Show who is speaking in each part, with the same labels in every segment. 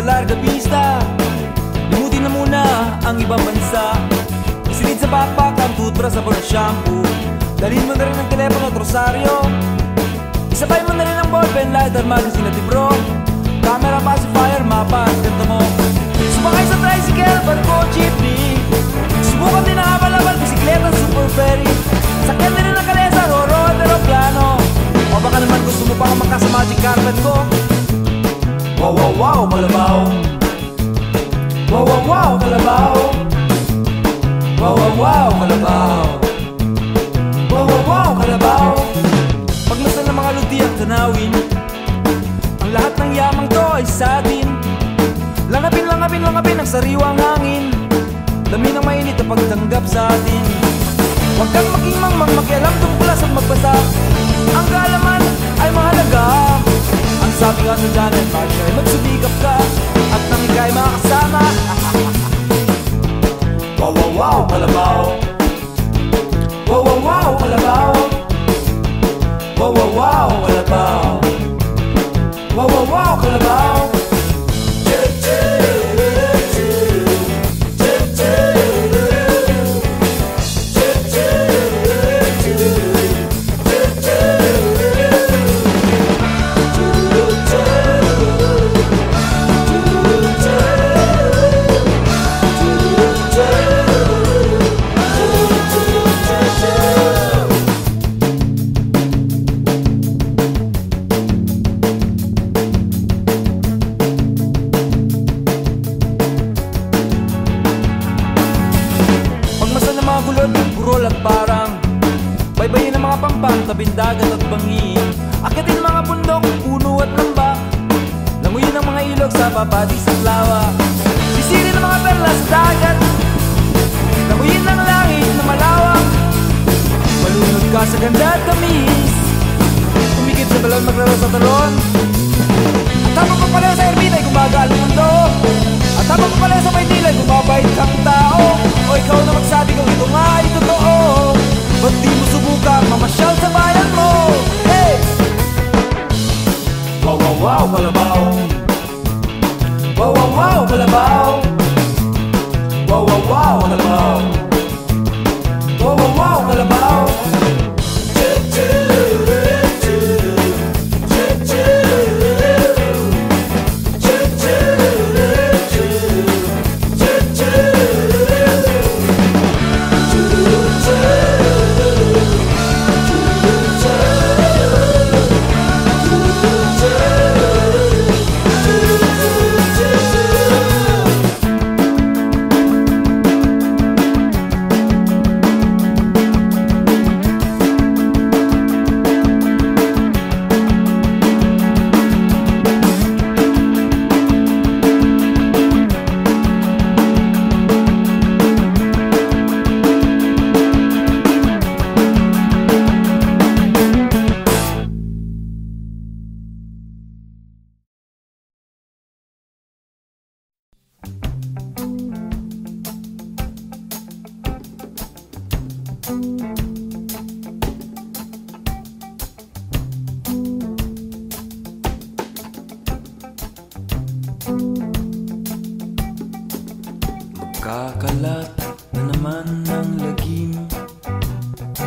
Speaker 1: larga pista. Limutin na muna ang ibang bansa. Isilid sa backpack ang toothbrush at shampoo. Dalhin mo na rin ang telepono at rosaryo. Isabay mo na rin ang ballpen, lighter, magazine at libro. Camera, pacifier, mapa at ganda mo. Sumakay sa tricycle, barko, jeepney. Subukan din ang habal-habal, bisikleta, super ferry. Sakyan din ang kalesa, roro at aeroplano. O baka naman gusto mo pa kumakas sa magic carpet ko. Wow, wow, wow, kalabaw. Wow, wow, wow, kalabaw. Wow, wow, wow, kalabaw. Wow, wow, wow, kalabaw. Paglasan ng mga ludi at tanawin, ang lahat ng yamang to ay sa atin. Langapin, langapin, langapin ang sariwang hangin. Dami ng mainit na pagtanggap sa atin. Huwag kang maging makialam tungkulas at magbasa. Ang kaalaman ay mahalaga. Ang sabi nga sa Janet, bakit ay magsubikap ka at nang ika'y makasama. Wow, wow, wow, kalabaw. Wow, wow, wow, kalabaw. Wow, wow, wow, kalabaw. Wow, wow, wow, kalabaw. Tabindagat at bangin, akitin mga bundok, puno at lambak. Languyin ang mga ilog sa papatis at lawa. Sisirin ang mga perlas sa dagat. Languyin ang langit na malawak. Malunod ka sa ganda at tamis. Tumikit sa balon, maglaro sa talon. At habang pa pala sa erbita ay gumagal ang mundo. At habang pa pala sa Maynila ay gumabait kang tao. O ikaw na magsabi kung ito nga ay totoo. Ba't di mo subukan mamasyal sa bayan mo? Hey! Wow, wow, wow, kalabaw. Wow, wow, wow, kalabaw. Wow, wow, wow, kalabaw. Wow, wow, wow, kalabaw.
Speaker 2: Kakalat na naman ng lagim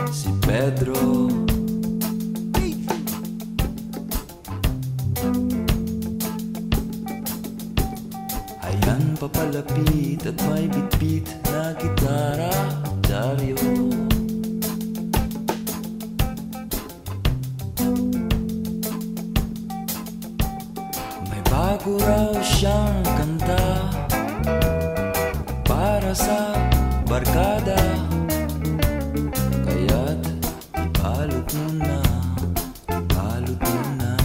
Speaker 2: si Pedro. Ayan papalapit at may bitbit na gitara, Dario. May bago raw siyang kanta para sa barkada, kaya't ibalot mo na, ibalot mo na.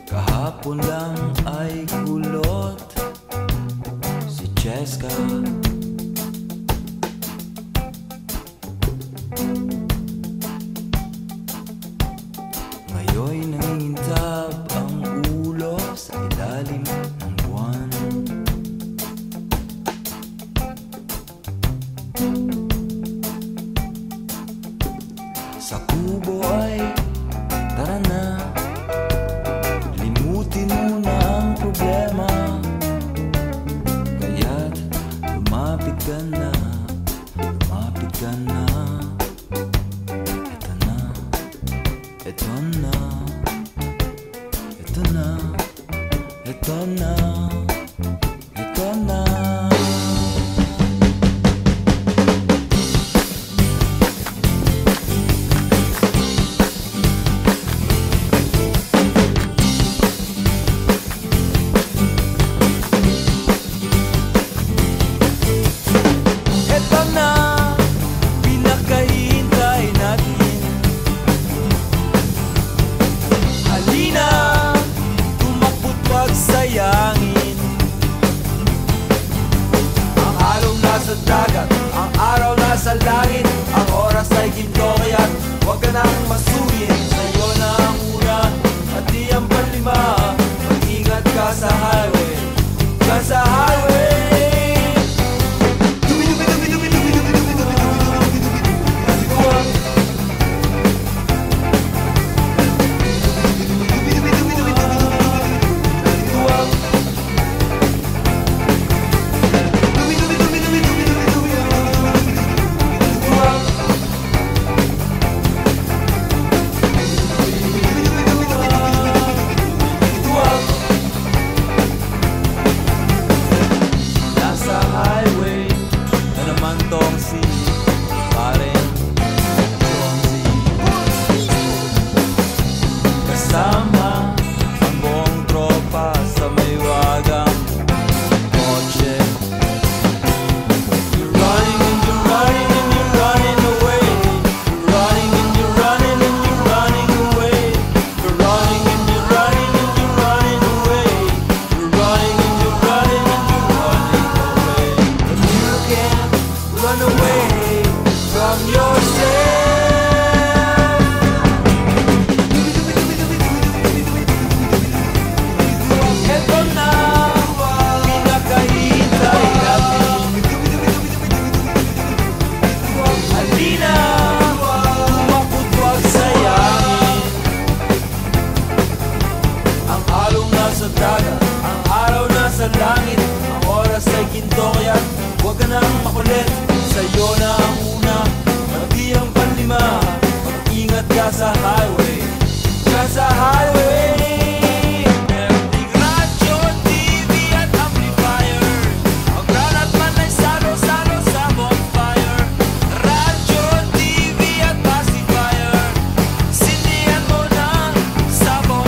Speaker 2: Kahapon lang ay kulot si Cheska. Ngayon'y nangingintab ang ulo sa ilalim ng buwan. Sa kubo ay tara na, limutin mo na ang problema. Kaya't lumapit ka na, lumapit ka na. Ito na, ito na, ito na, ito na, ito na.
Speaker 1: Sa dagat, ang araw nasa langit, ang oras ay ginto, kaya't huwag ka nang masuyin. Sa'yo na ang una at di ang panlima. Mag-ingat ka sa highway, ka sa highway. Kasama ang buong tropa sa may wagang kotse. You're running and you're running and you're running away. You're running and you're running and you're running away. You're running and you're running and you're running away. You're running and you're running and you're running away. But you can't run away from yourself. Ang araw nasa langit, ang oras ay ginto, kaya huwag ka nang makulit. Sa'yo na ang una, magdi ang panlima. Mag-ingat ka sa highway, ka sa highway. Meron ding radyo, TV at amplifier. Ang granat man ay salo-salo sa bonfire. Radyo, TV at pacifier, sindihan mo na sa bonfire.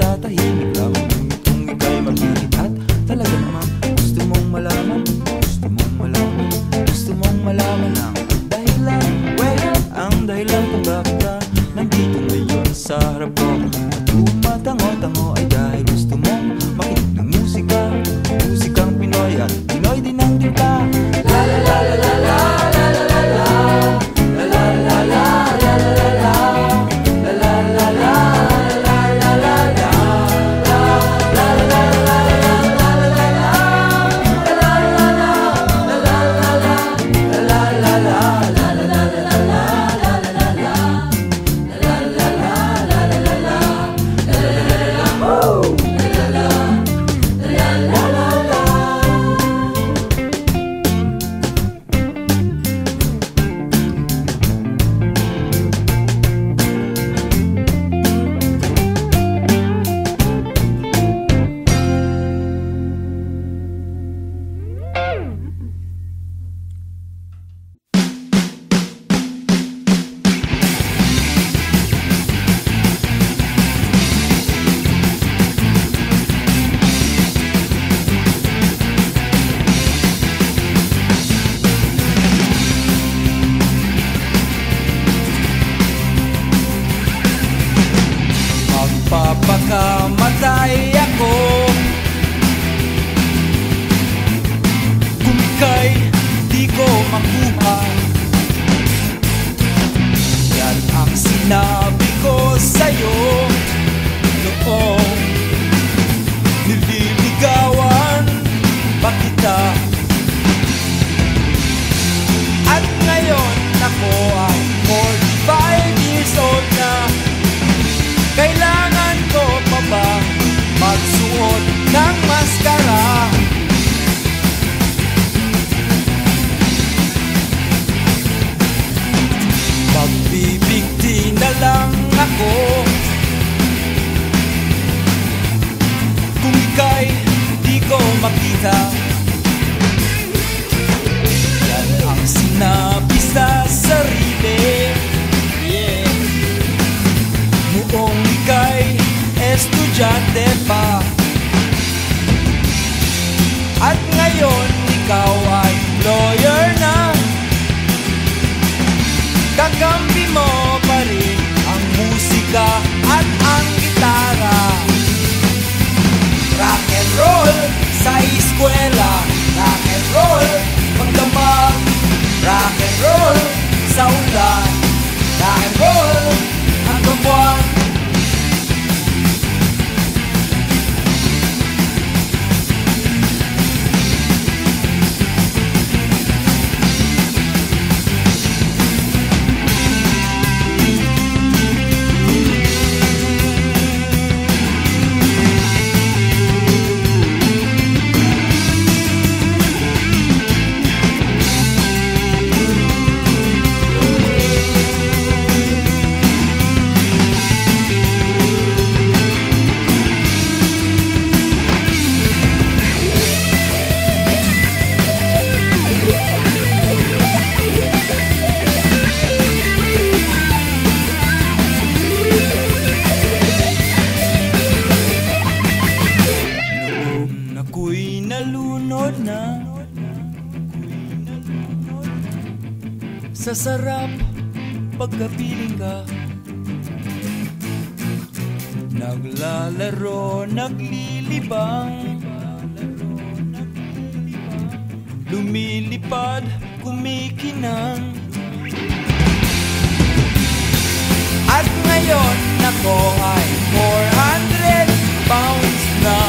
Speaker 2: makita. Yan ang sinabi sa sarili, yeah. Noong ika'y estudyante pa, at ngayon ikaw ay lawyer na. Kakampi mo pa rin ang musika at ang gitara. Rock and roll sa eskwela, rock and roll magdamag, rock and roll sa ulan, rock and roll hanggang buwan. Sa sarap pagkapiling ka, naglalaro, naglilibang, lumilipad, kumikinang. At ngayon ako ay 400 pounds na.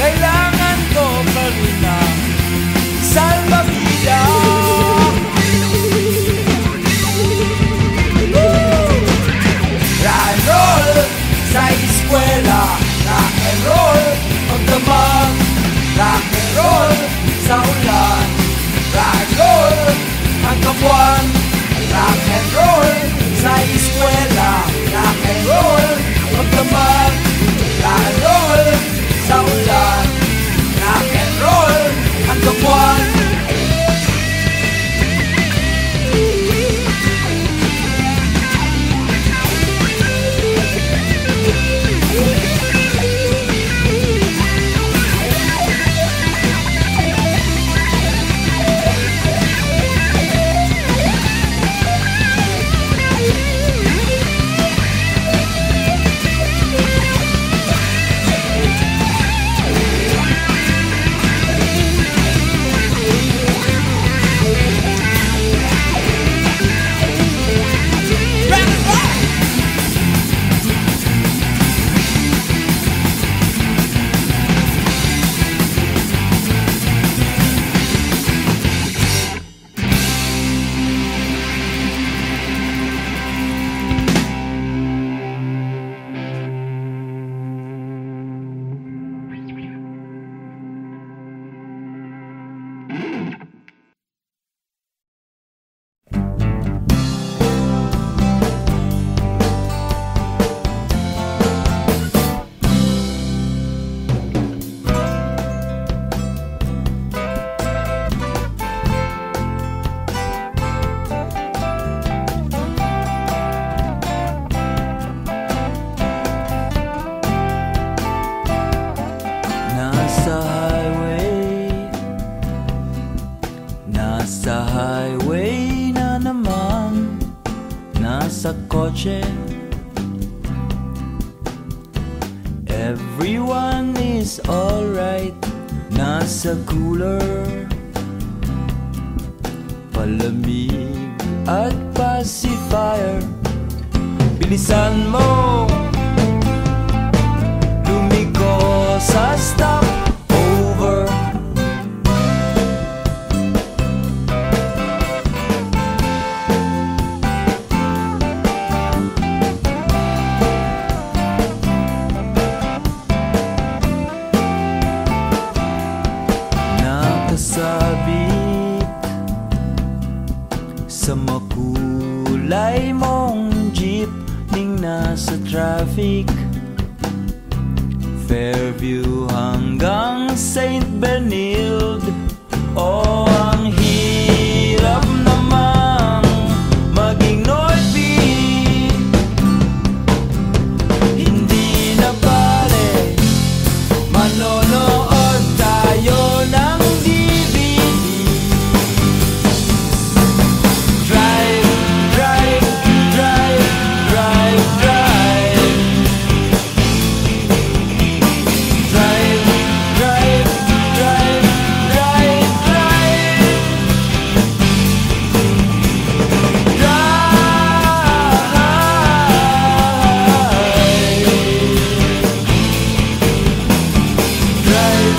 Speaker 2: Kailangan ko pa rin ang salbabida. Rock and roll sa eskwela, rock and roll magdamag, rock and roll sa ulan, rock and roll hanggang buwan. Rock and roll sa eskwela, rock and roll magdamag, rock and roll sa ulan, rock and roll hanggang buwan. Nasa highway na naman, nasa kotse. Everyone is alright. Nasa cooler, palamig at pacifier. Bilisan mo, lumiko sa stop over. Nakasabit sa makulay mong jeep ning nasa traffic, Fairview hanggang St. Benilde. Oh, ang hirap namang maging Norby. Hindi na bale, manonood tayo ng DVD. Drive, drive, drive, drive, drive. Drive, drive, drive, drive, drive. Drive,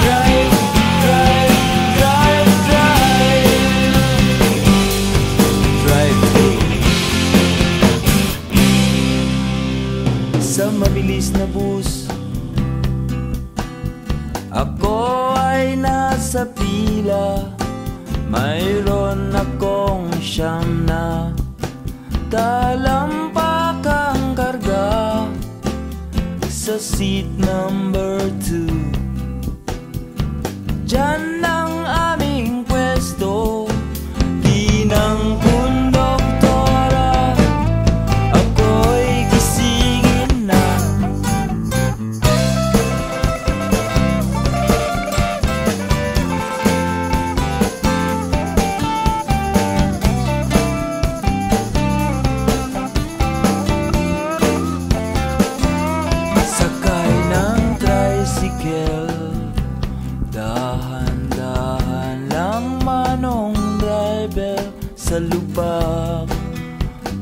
Speaker 2: drive, drive, drive, drive. Sa mabilis na bus, ako ay nasa pila. Mayroon akong siyam na talampakang karga sa seat number 2. Diyan ang aming pwesto, di ng konduktora. Ako'y gisingin na. Sakay ng tricycle, dahan-dahan lang manong driver sa lubak.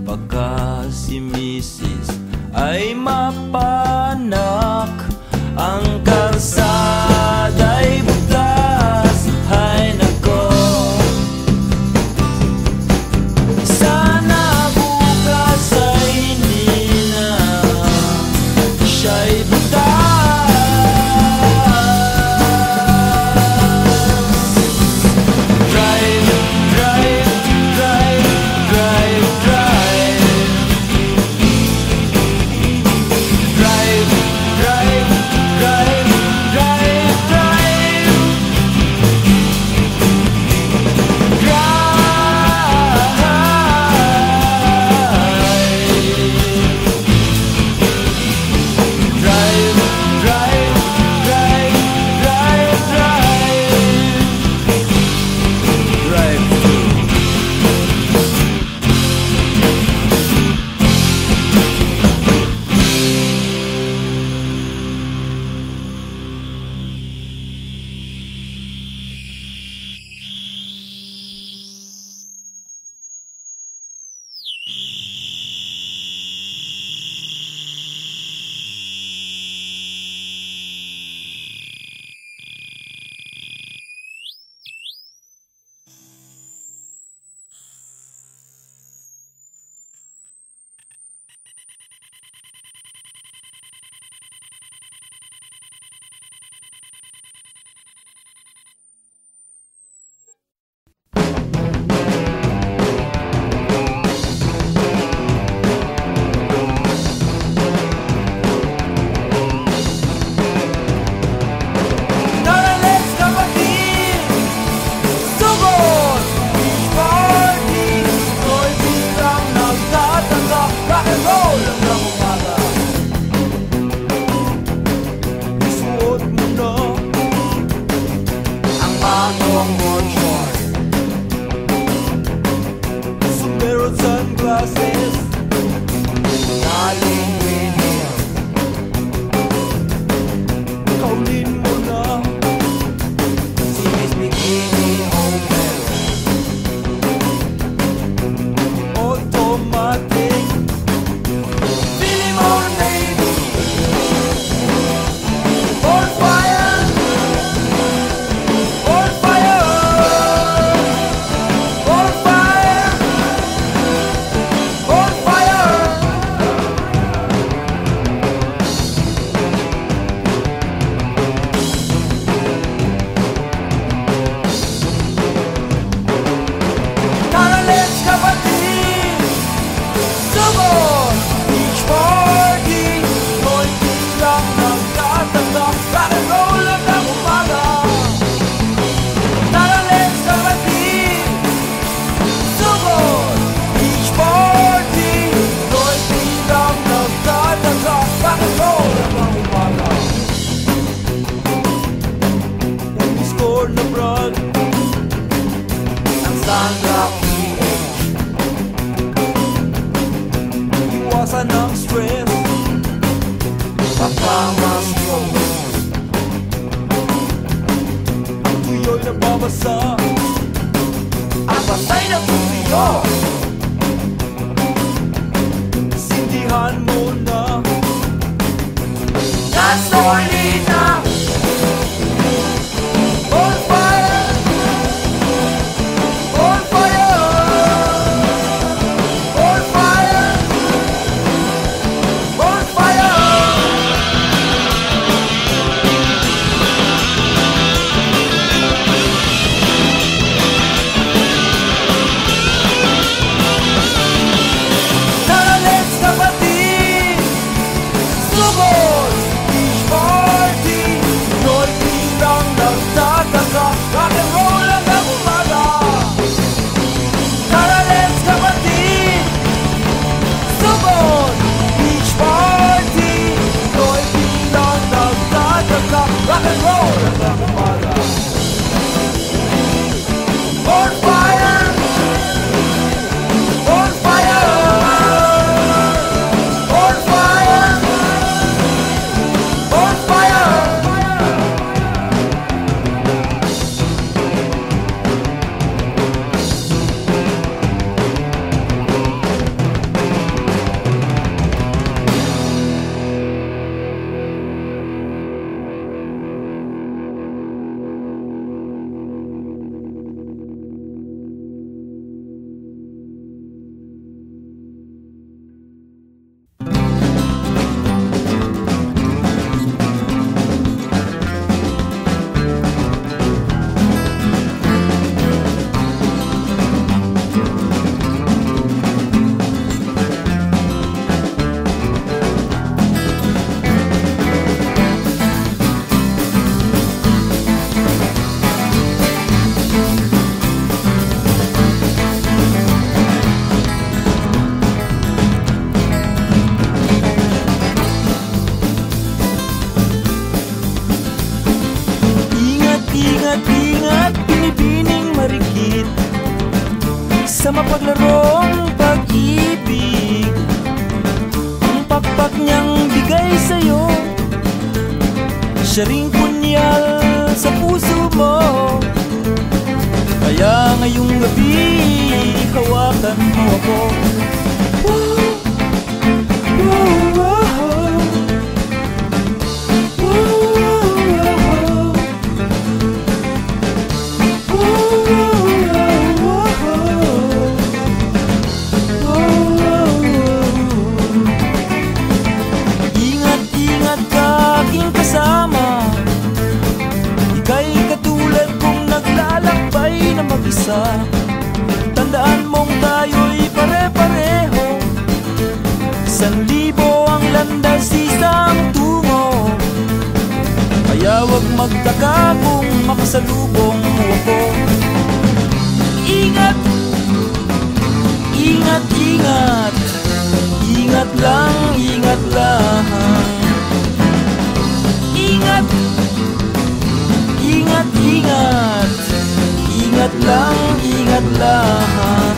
Speaker 2: Baka si Mrs. ay mapanak. Ang kalsada'y butas, hay nako. Sana bukas ay hindi na siya'y drive, drive, drive, drive, drive. Drive, drive, drive.
Speaker 1: Rizal, ang Sandra PH. Iwasan ng stress, pagkamastroke, ang tuyo'y nababasa, ang patay na tuyo. Sindihan mo na gasolina, on fire, on fire, on fire, on fire. Tara, let's kapatid, sugod, beach party, Pinoy bilang nagtataka, rock and roll hanggang umaga. Tara, let's kapatid, sugod, beach party, Pinoy bilang nagtataka, rock and roll hanggang umaga. On fire, on fire, on fire, on fire. Ingat, ingat, ingat, binibining marikit sa mapaglarong pag-ibig. Ang pakpak niyang bigay sa'yo, siya ring punyal sa puso mo. Kaya ngayong gabi, hawakan mo ako. Ingat, ingat ka aking kasama, ika'y katulad kong naglalakbay na mag-isa. Tandaan mong tayo'y pare-pareho, 1,000 ang landas, isang tungo. Kaya wag magtaka kung makasalubong mo ako. Ingat, ingat, ingat, ingat lang, ingat lang. Ingat, ingat, ingat, ingat lang, ingat lang.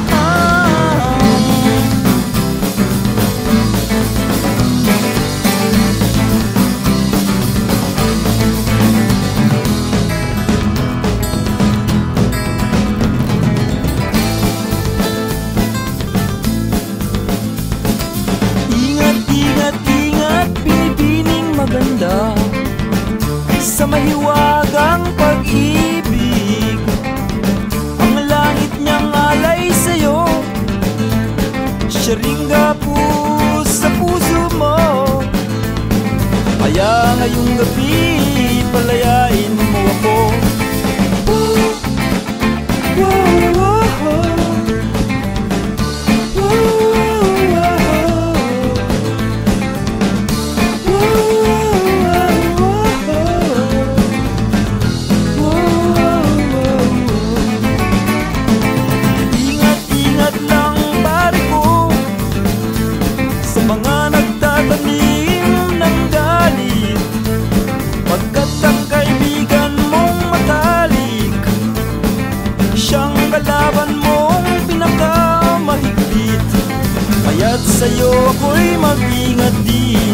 Speaker 1: Ingat, ingat, ingat, binibining maganda sa mahiwagang pag-ibig. Ang langit niyang alay sa'yo, siya ring gapos sa puso mo. Kaya ngayong gabi, palayain mo ako.
Speaker 2: sa'yo ako'y mag-ingat din.